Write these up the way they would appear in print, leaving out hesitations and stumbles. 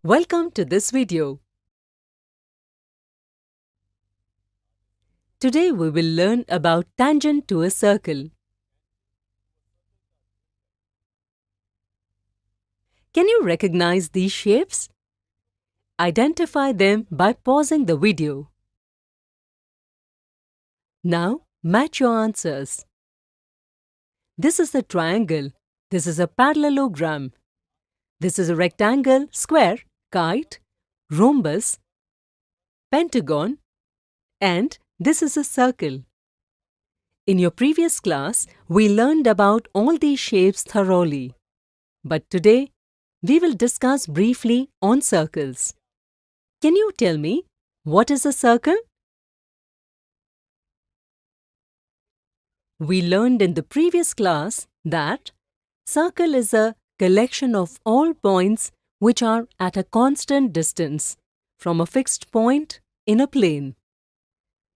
Welcome to this video. Today we will learn about tangent to a circle. Can you recognize these shapes? Identify them by pausing the video. Now match your answers. This is a triangle. This is a parallelogram. This is a rectangle, square, kite, rhombus, pentagon, and this is a circle. In your previous class, we learned about all these shapes thoroughly. But today, we will discuss briefly on circles. Can you tell me what is a circle? We learned in the previous class that circle is a collection of all points which are at a constant distance from a fixed point in a plane.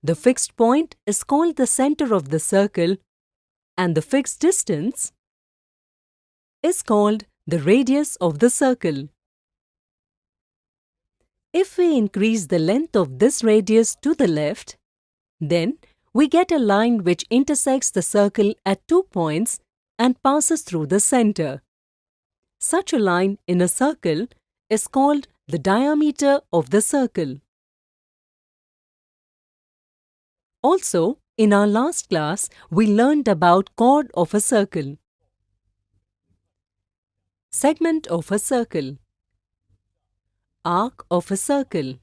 The fixed point is called the center of the circle and the fixed distance is called the radius of the circle. If we increase the length of this radius to the left, then we get a line which intersects the circle at 2 points and passes through the center. Such a line in a circle is called the diameter of the circle. Also, in our last class, we learned about chord of a circle, segment of a circle, arc of a circle,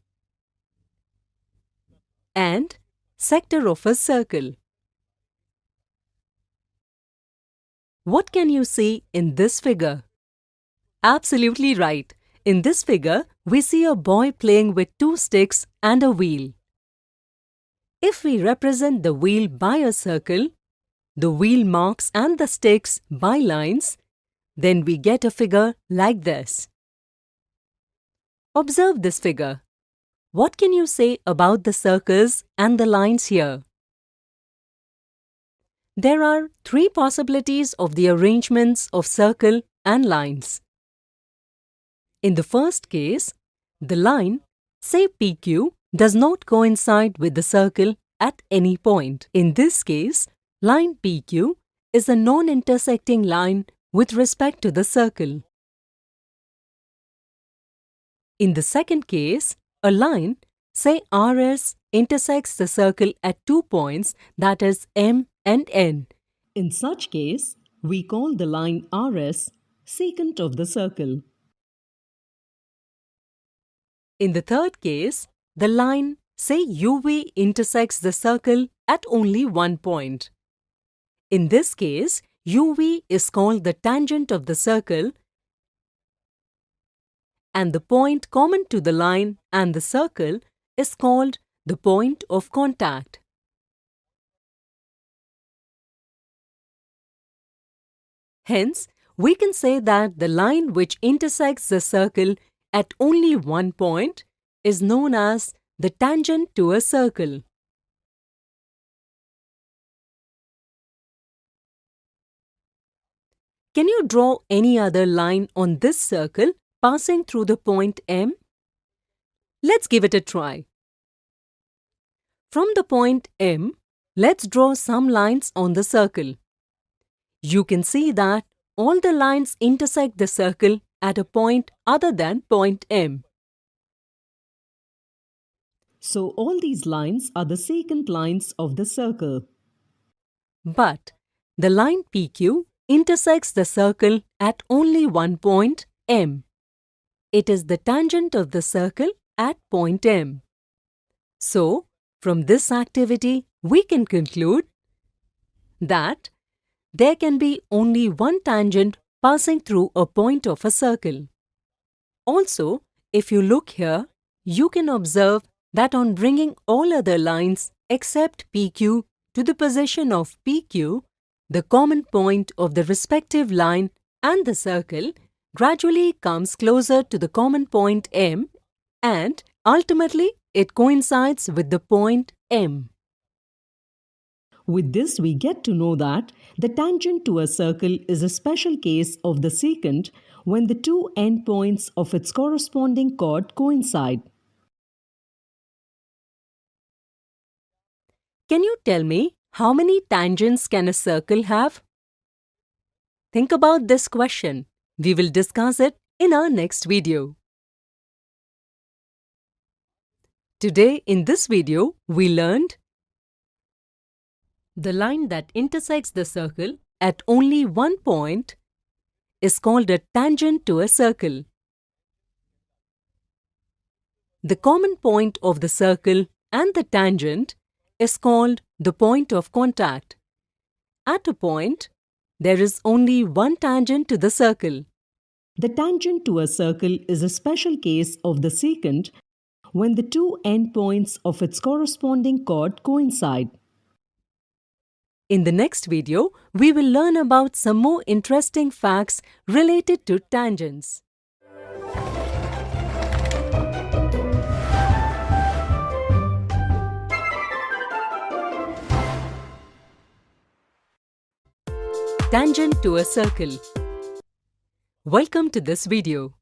and sector of a circle. What can you see in this figure? Absolutely right. In this figure, we see a boy playing with 2 sticks and a wheel. If we represent the wheel by a circle, the wheel marks and the sticks by lines, then we get a figure like this. Observe this figure. What can you say about the circles and the lines here? There are 3 possibilities of the arrangements of circle and lines. In the first case, the line, say PQ, does not coincide with the circle at any point. In this case, line PQ is a non-intersecting line with respect to the circle. In the second case, a line, say RS, intersects the circle at 2 points, that is M and N. In such case, we call the line RS secant of the circle. In the third case, the line, say UV, intersects the circle at only 1 point. In this case, UV is called the tangent of the circle and the point common to the line and the circle is called the point of contact. Hence, we can say that the line which intersects the circle at only 1 point is known as the tangent to a circle. Can you draw any other line on this circle passing through the point M? Let's give it a try. From the point M, let's draw some lines on the circle. You can see that all the lines intersect the circle at a point other than point M. So all these lines are the secant lines of the circle. But the line PQ intersects the circle at only 1 point M. It is the tangent of the circle at point M. So, from this activity, we can conclude that there can be only one tangent passing through a point of a circle. Also, if you look here, you can observe that on bringing all other lines except PQ to the position of PQ, the common point of the respective line and the circle gradually comes closer to the common point M and ultimately it coincides with the point M. With this, we get to know that the tangent to a circle is a special case of the secant when the two endpoints of its corresponding chord coincide. Can you tell me how many tangents can a circle have? Think about this question. We will discuss it in our next video. Today in this video, we learned the line that intersects the circle at only one point is called a tangent to a circle. The common point of the circle and the tangent is called the point of contact. At a point, there is only one tangent to the circle. The tangent to a circle is a special case of the secant when the two endpoints of its corresponding chord coincide. In the next video, we will learn about some more interesting facts related to tangents. Tangent to a circle. Welcome to this video.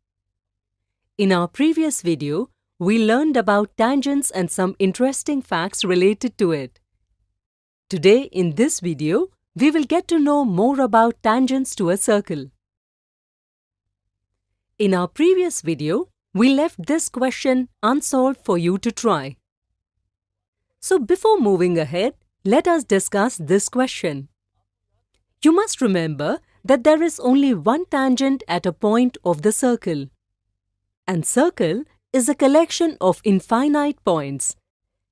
In our previous video, we learned about tangents and some interesting facts related to it. Today, in this video, we will get to know more about tangents to a circle. In our previous video, we left this question unsolved for you to try. So before moving ahead, let us discuss this question. You must remember that there is only one tangent at a point of the circle. And circle is a collection of infinite points.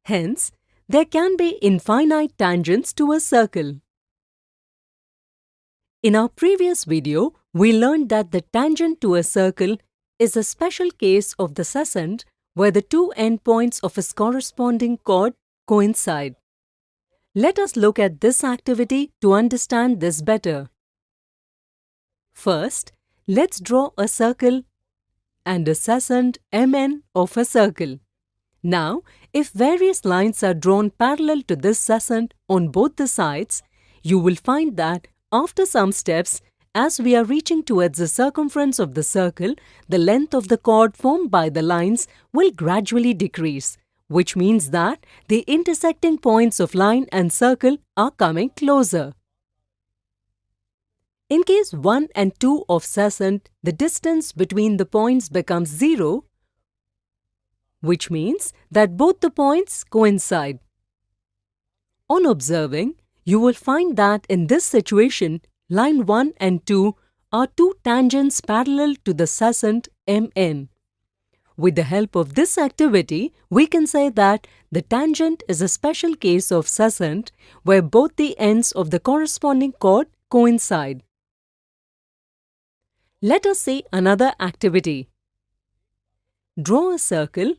Hence, there can be infinite tangents to a circle. In our previous video, we learned that the tangent to a circle is a special case of the sescent where the two endpoints of its corresponding chord coincide. Let us look at this activity to understand this better. First, let's draw a circle and a sescent MN of a circle. Now, if various lines are drawn parallel to this sescent on both the sides, you will find that after some steps, as we are reaching towards the circumference of the circle, the length of the chord formed by the lines will gradually decrease, which means that the intersecting points of line and circle are coming closer. In case 1 and 2 of sescent, the distance between the points becomes 0, which means that both the points coincide. On observing, you will find that in this situation, line 1 and 2 are two tangents parallel to the sescent MN. With the help of this activity, we can say that the tangent is a special case of sescent where both the ends of the corresponding chord coincide. Let us see another activity. Draw a circle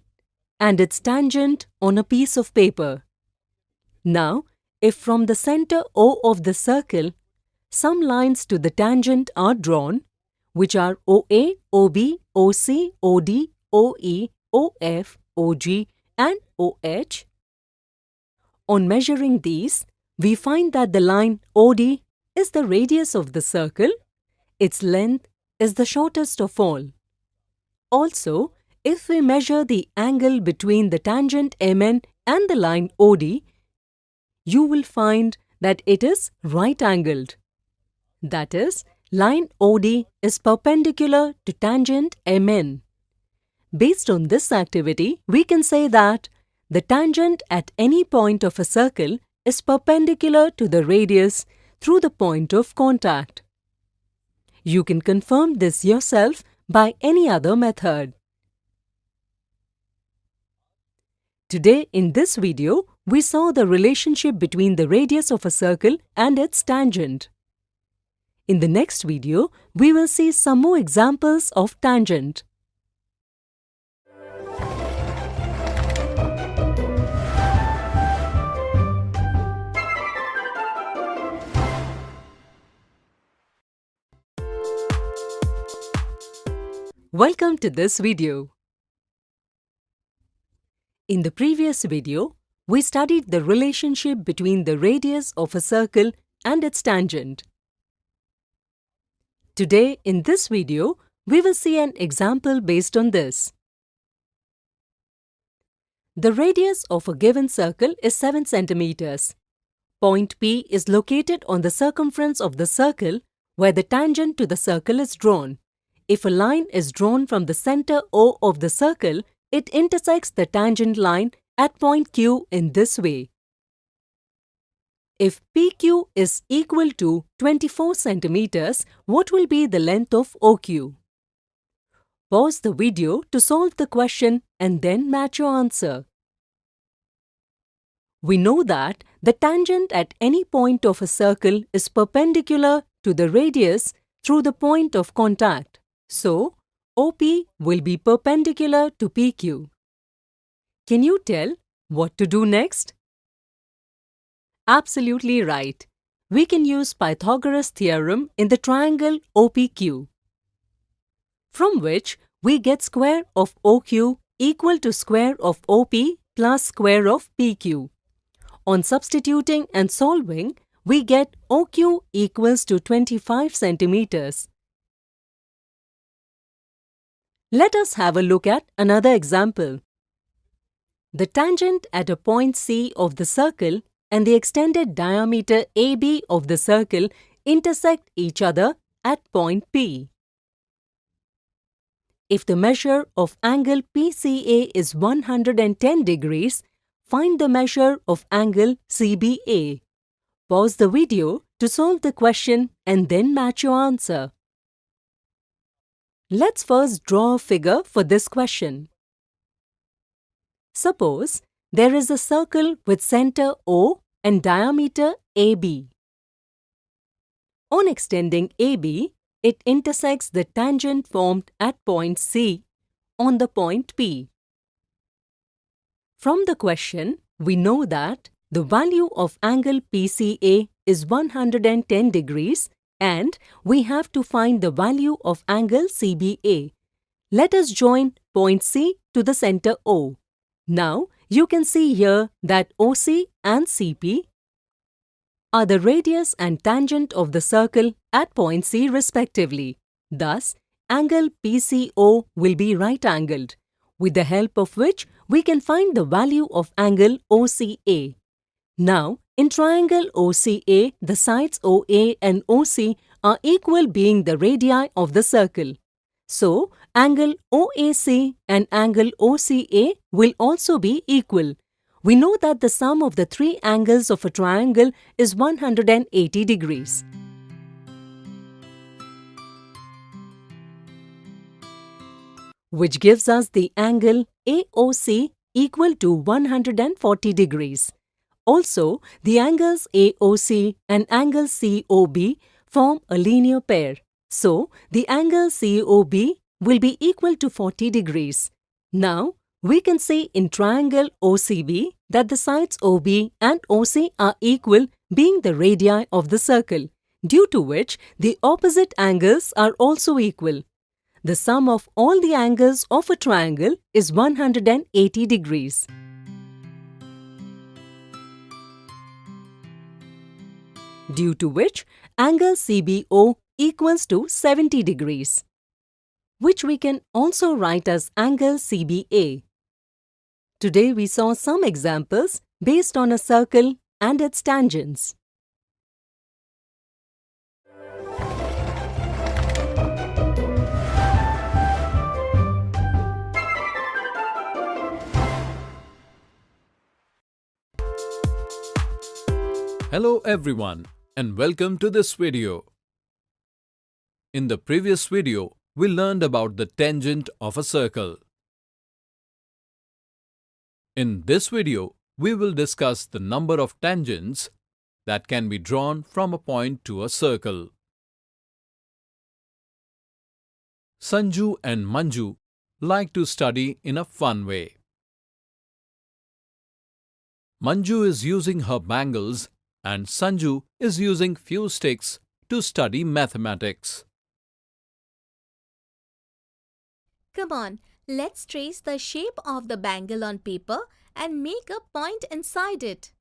and its tangent on a piece of paper. Now, if from the center O of the circle, some lines to the tangent are drawn, which are OA, OB, OC, OD, OE, OF, OG, and OH. On measuring these, we find that the line OD is the radius of the circle. Its length is the shortest of all. Also, if we measure the angle between the tangent MN and the line OD, you will find that it is right-angled. That is, line OD is perpendicular to tangent MN. Based on this activity, we can say that the tangent at any point of a circle is perpendicular to the radius through the point of contact. You can confirm this yourself by any other method. Today, in this video, we saw the relationship between the radius of a circle and its tangent. In the next video, we will see some more examples of tangent. Welcome to this video. In the previous video, we studied the relationship between the radius of a circle and its tangent. Today, in this video, we will see an example based on this. The radius of a given circle is 7 centimeters. Point P is located on the circumference of the circle where the tangent to the circle is drawn. If a line is drawn from the center O of the circle, it intersects the tangent line at point Q in this way. If PQ is equal to 24 centimeters, what will be the length of OQ? Pause the video to solve the question and then match your answer. We know that the tangent at any point of a circle is perpendicular to the radius through the point of contact. So, OP will be perpendicular to PQ. Can you tell what to do next? Absolutely right. We can use Pythagoras theorem in the triangle OPQ, from which we get square of OQ equal to square of OP plus square of PQ. On substituting and solving, we get OQ equals to 25 centimeters. Let us have a look at another example. The tangent at a point C of the circle and the extended diameter AB of the circle intersect each other at point P. If the measure of angle PCA is 110 degrees, find the measure of angle CBA. Pause the video to solve the question and then match your answer. Let's first draw a figure for this question. Suppose there is a circle with center O and diameter AB. On extending AB, it intersects the tangent formed at point C on the point P. From the question, we know that the value of angle PCA is 110 degrees and we have to find the value of angle CBA. Let us join point C to the center O. Now, you can see here that OC and CP are the radius and tangent of the circle at point C respectively. Thus, angle PCO will be right-angled, with the help of which we can find the value of angle OCA. Now, in triangle OCA, the sides OA and OC are equal being the radii of the circle. So, angle OAC and angle OCA will also be equal. We know that the sum of the three angles of a triangle is 180 degrees. Which gives us the angle AOC equal to 140 degrees. Also, the angles AOC and angle COB form a linear pair. So, the angle COB will be equal to 40 degrees. Now, we can see in triangle OCB that the sides OB and OC are equal being the radii of the circle, due to which the opposite angles are also equal. The sum of all the angles of a triangle is 180 degrees. Due to which angle CBO equals to 70 degrees, which we can also write as angle CBA. Today we saw some examples based on a circle and its tangents. Hello everyone and welcome to this video. In the previous video, we learned about the tangent of a circle. In this video, we will discuss the number of tangents that can be drawn from a point to a circle. Sanju and Manju like to study in a fun way. Manju is using her bangles and Sanju is using few sticks to study mathematics. Come on, let's trace the shape of the bangle on paper and make a point inside it.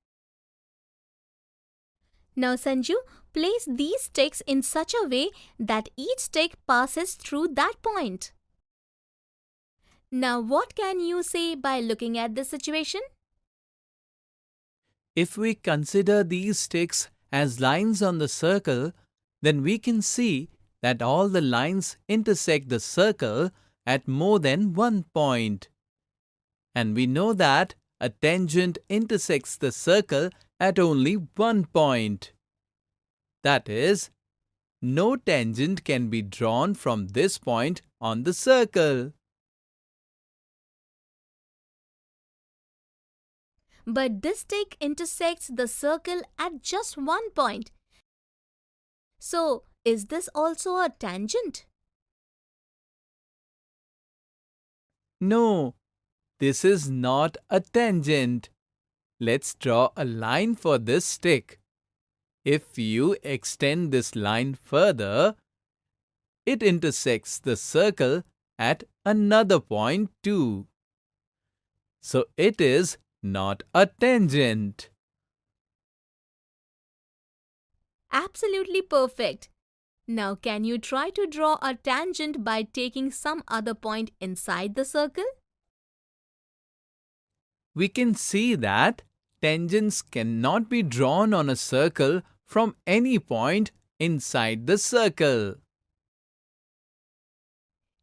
Now Sanju, place these sticks in such a way that each stick passes through that point. Now, what can you say by looking at this situation? If we consider these sticks as lines on the circle, then we can see that all the lines intersect the circle at more than one point. And we know that a tangent intersects the circle at only one point. That is, no tangent can be drawn from this point on the circle. But this stick intersects the circle at just one point. So, is this also a tangent? No, this is not a tangent. Let's draw a line for this stick. If you extend this line further, it intersects the circle at another point too. So it is not a tangent. Absolutely perfect. Now, can you try to draw a tangent by taking some other point inside the circle? We can see that tangents cannot be drawn on a circle from any point inside the circle.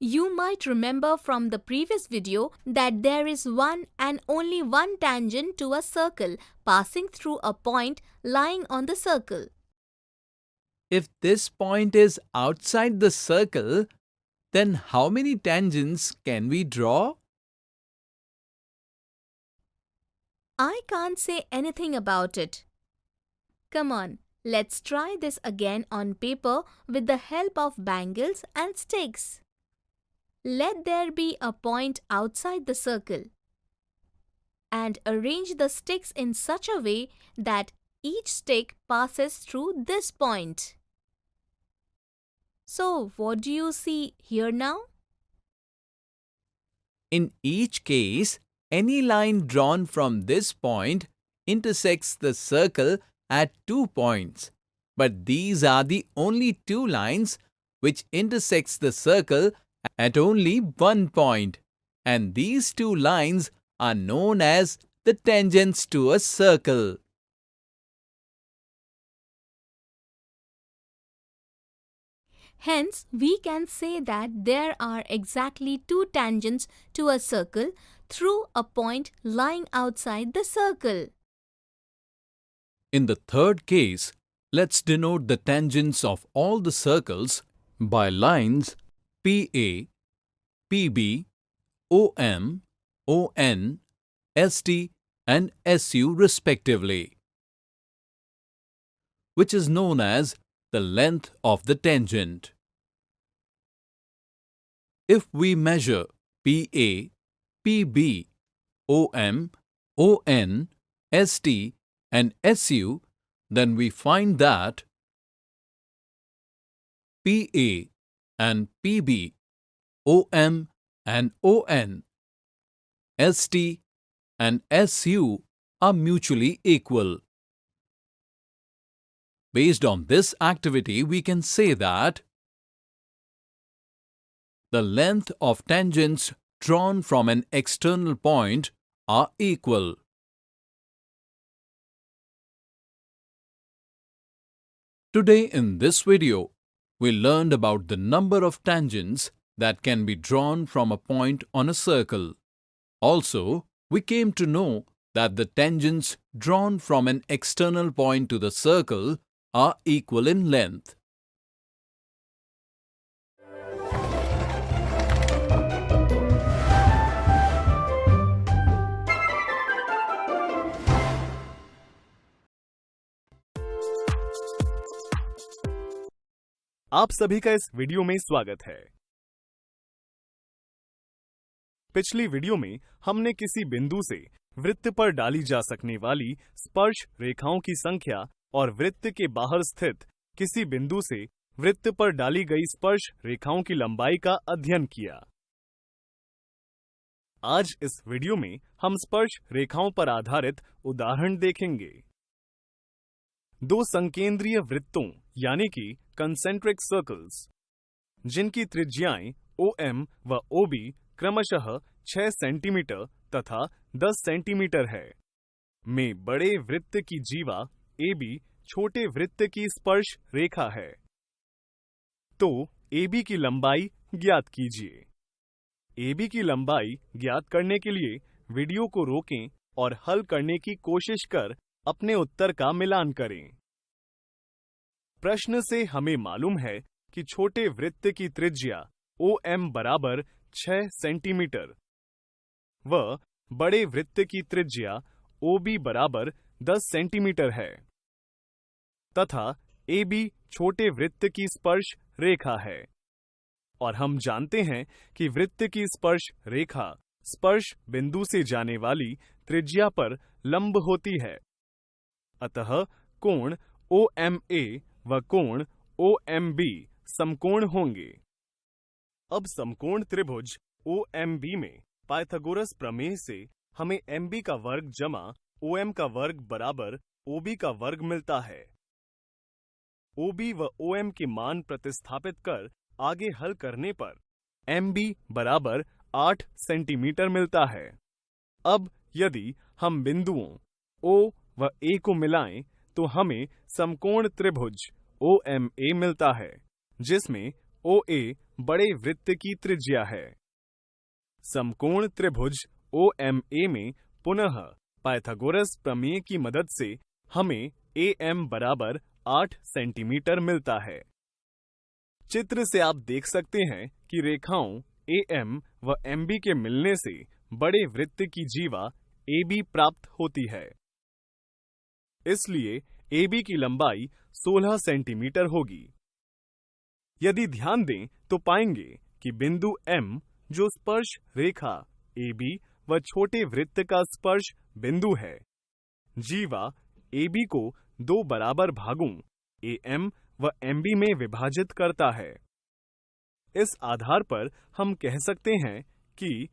You might remember from the previous video that there is one and only one tangent to a circle passing through a point lying on the circle. If this point is outside the circle, then how many tangents can we draw? I can't say anything about it. Come on, let's try this again on paper with the help of bangles and sticks. Let there be a point outside the circle. And arrange the sticks in such a way that each stick passes through this point. So, what do you see here now? In each case, any line drawn from this point intersects the circle at 2 points. But these are the only two lines which intersects the circle at only one point. And these two lines are known as the tangents to a circle. Hence, we can say that there are exactly two tangents to a circle through a point lying outside the circle. In the third case, let's denote the tangents of all the circles by lines PA, PB, OM, ON, ST and SU respectively, which is known as the length of the tangent. If we measure PA, PB, OM, ON, ST and SU, then we find that PA and PB, OM and ON, ST and SU are mutually equal. Based on this activity, we can say that the length of tangents drawn from an external point are equal. Today in this video, we learned about the number of tangents that can be drawn from a point on a circle. Also, we came to know that the tangents drawn from an external point to the circle are equal in length. आप सभी का इस video में स्वागत है। पिछली video में हमने किसी बिंदु से वृत्त पर डाली जा सकने वाली स्पर्श रेखाओं की संख्या और वृत्त के बाहर स्थित किसी बिंदु से वृत्त पर डाली गई स्पर्श रेखाओं की लंबाई का अध्ययन किया। आज इस वीडियो में हम स्पर्श रेखाओं पर आधारित उदाहरण देखेंगे। दो संकेंद्रीय वृत्तों यानी कि कंसेंट्रिक सर्कल्स जिनकी त्रिज्याएं OM व OB क्रमशः 6 सेंटीमीटर तथा 10 सेंटीमीटर है, में बड़े वृत्त की जीवा AB छोटे वृत्त की स्पर्श रेखा है। तो AB की लंबाई ज्ञात कीजिए। AB की लंबाई ज्ञात करने के लिए वीडियो को रोकें और हल करने की कोशिश कर अपने उत्तर का मिलान करें। प्रश्न से हमें मालूम है कि छोटे वृत्त की त्रिज्या OM बराबर 6 सेंटीमीटर व बड़े वृत्त की त्रिज्या OB बराबर 10 सेंटीमीटर है तथा AB छोटे वृत्त की स्पर्श रेखा है और हम जानते हैं कि वृत्त की स्पर्श रेखा स्पर्श बिंदु से जाने वाली त्रिज्या पर लंब होती है। अतः कोण OMA व कोण OMB समकोण होंगे। अब समकोण त्रिभुज OMB में पाइथागोरस प्रमेय से हमें MB का वर्ग जमा OM का वर्ग बराबर OB का वर्ग मिलता है। OB व OM के मान प्रतिस्थापित कर आगे हल करने पर MB बराबर 8 सेंटीमीटर मिलता है। अब यदि हम बिंदुओं O व A को मिलाएं तो हमें समकोण त्रिभुज OMA मिलता है, जिसमें OA बड़े वृत्त की त्रिज्या है। समकोण त्रिभुज OMA में पुनः पाइथागोरस प्रमेय की मदद से हमें AM बराबर 8 सेंटीमीटर मिलता है। चित्र से आप देख सकते हैं कि रेखाओं AM व MB के मिलने से बड़े वृत्त की जीवा AB प्राप्त होती है। इसलिए AB की लंबाई 16 सेंटीमीटर होगी। यदि ध्यान दें तो पाएंगे कि बिंदु M जो स्पर्श रेखा AB व छोटे वृत्त का स्पर्श बिंदु है, जीवा AB को दो बराबर भागों AM व MB में विभाजित करता है। इस आधार पर हम कह सकते हैं कि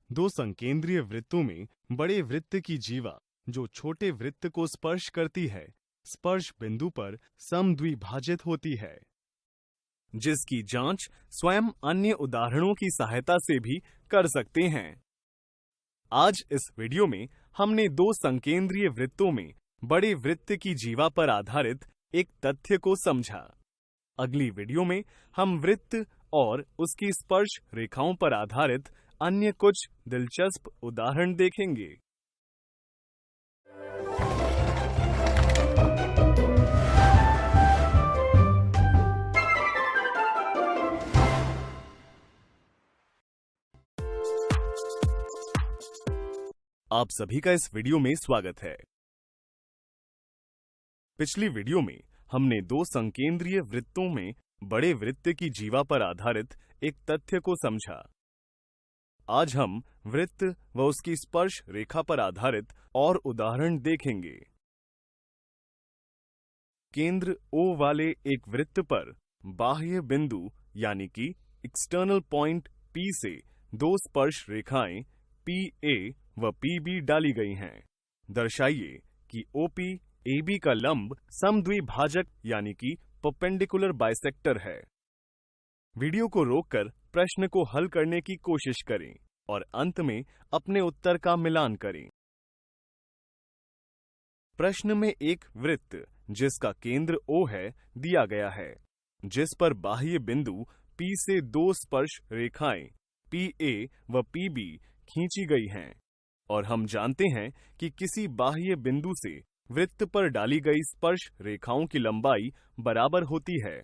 दो संकेंद्रीय वृत्तों में बड़े वृत्त की जीवा जो छोटे वृत्त को स्पर्श करती है, स्पर्श बिंदु पर समद्विभाजित होती है, जिसकी जांच स्वयं अन्य उदाहरणों की सहायता से भी कर सकते हैं। आज इस वीडियो में हमने दो संकेंद्रीय वृत्तों में बड़े वृत्त की जीवा पर आधारित एक तथ्य को समझा। अगली वीडियो में हम वृत्त और उसकी स्पर्श रेखाओं पर आधारित अन्य कुछ दिलचस्प उदाहरण देखेंगे। आप सभी का इस वीडियो में स्वागत है। पिछली वीडियो में हमने दो संकेंद्रीय वृत्तों में बड़े वृत्त की जीवा पर आधारित एक तथ्य को समझा। आज हम वृत्त व उसकी स्पर्श रेखा पर आधारित और उदाहरण देखेंगे। केंद्र O वाले एक वृत्त पर बाह्य बिंदु यानी कि एक्सटर्नल पॉइंट P से दो स्पर्श रेखाएं PA व PB डाली गई हैं। दर्शाइए कि OP AB का लंब समद्विभाजक यानी कि परपेंडिकुलर बाइसेक्टर है। वीडियो को रोककर प्रश्न को हल करने की कोशिश करें और अंत में अपने उत्तर का मिलान करें। प्रश्न में एक वृत्त जिसका केंद्र O है दिया गया है, जिस पर बाह्य बिंदु P से दो स्पर्श रेखाएं PA व PB खींची गई हैं और हम जानते हैं कि किसी बाह्य बिंदु से वृत्त पर डाली गई स्पर्श रेखाओं की लंबाई बराबर होती है।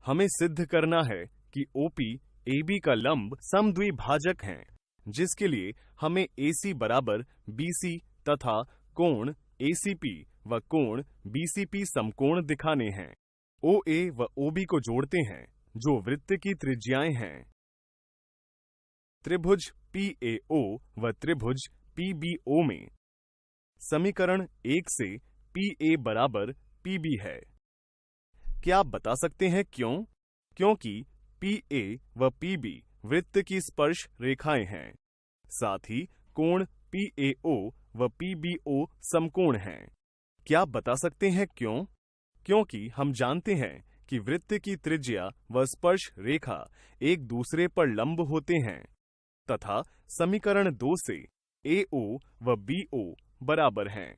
हमें सिद्ध करना है कि OP AB का लंब समद्विभाजक हैं, जिसके लिए हमें AC बराबर BC तथा कोण ACP व कोण BCP समकोण दिखाने हैं। OA व OB को जोड़ते हैं, जो वृत्त की त्रिज्याएं हैं। त्रिभुज PAO व त्रिभुज PBO में समीकरण 1 से PA बराबर PB है। क्या आप बता सकते हैं क्यों? क्योंकि PA व PB वृत्त की स्पर्श रेखाएं हैं, साथ ही कोण PAO व PBO समकोण हैं। क्या आप बता सकते हैं क्यों? क्योंकि हम जानते हैं कि वृत्त की त्रिज्या व स्पर्श रेखा एक दूसरे पर लंब होते हैं तथा समीकरण 2 से AO व BO बराबर हैं।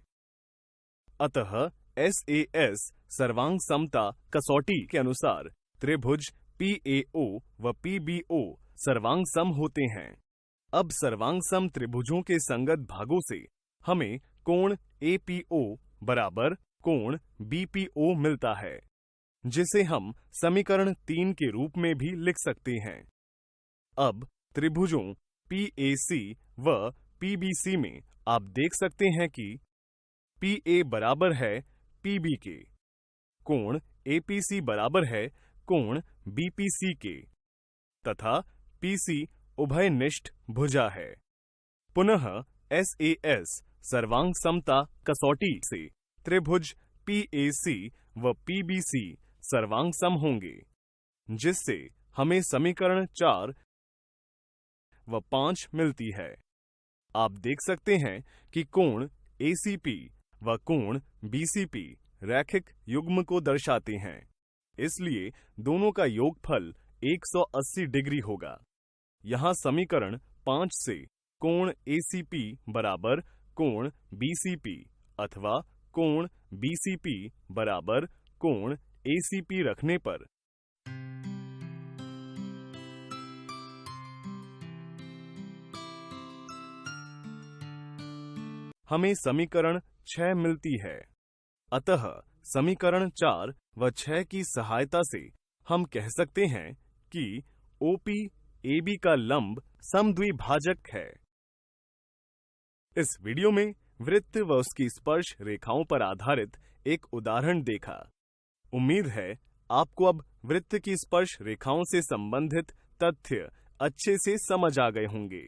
अतः SAS सर्वांग समता कसौटी के अनुसार त्रिभुज PAO व PBO सर्वांग सम होते हैं। अब सर्वांग सम त्रिभुजों के संगत भागों से हमें कोण APO बराबर कोण BPO मिलता है, जिसे हम समीकरण 3 के रूप में भी लिख सकते हैं। अब त्रिभुजों PAC व PBC में आप देख सकते हैं कि PA बराबर है PB के, कोण APC बराबर है कोण BPC के तथा PC उभयनिष्ठ भुजा है। पुनः SAS सर्वांग समता कसौटी से त्रिभुज PAC व PBC सर्वांग सम होंगे, जिससे हमें समीकरण 4 व 5 मिलती है। आप देख सकते हैं कि कोण ACP व कोण BCP रैखिक युग्म को दर्शाते हैं, इसलिए दोनों का योगफल 180 डिग्री होगा। यहाँ समीकरण 5 से कोण ACP बराबर कोण BCP अथवा कोण BCP बराबर कोण ACP रखने पर हमें समीकरण 6 मिलती है। अतः समीकरण 4 व 6 की सहायता से हम कह सकते हैं कि OP AB का लंब समद्विभाजक है। इस वीडियो में वृत्त व उसकी स्पर्श रेखाओं पर आधारित एक उदाहरण देखा। उम्मीद है आपको अब वृत्त की स्पर्श रेखाओं से संबंधित तथ्य अच्छे से समझ आ गए होंगे।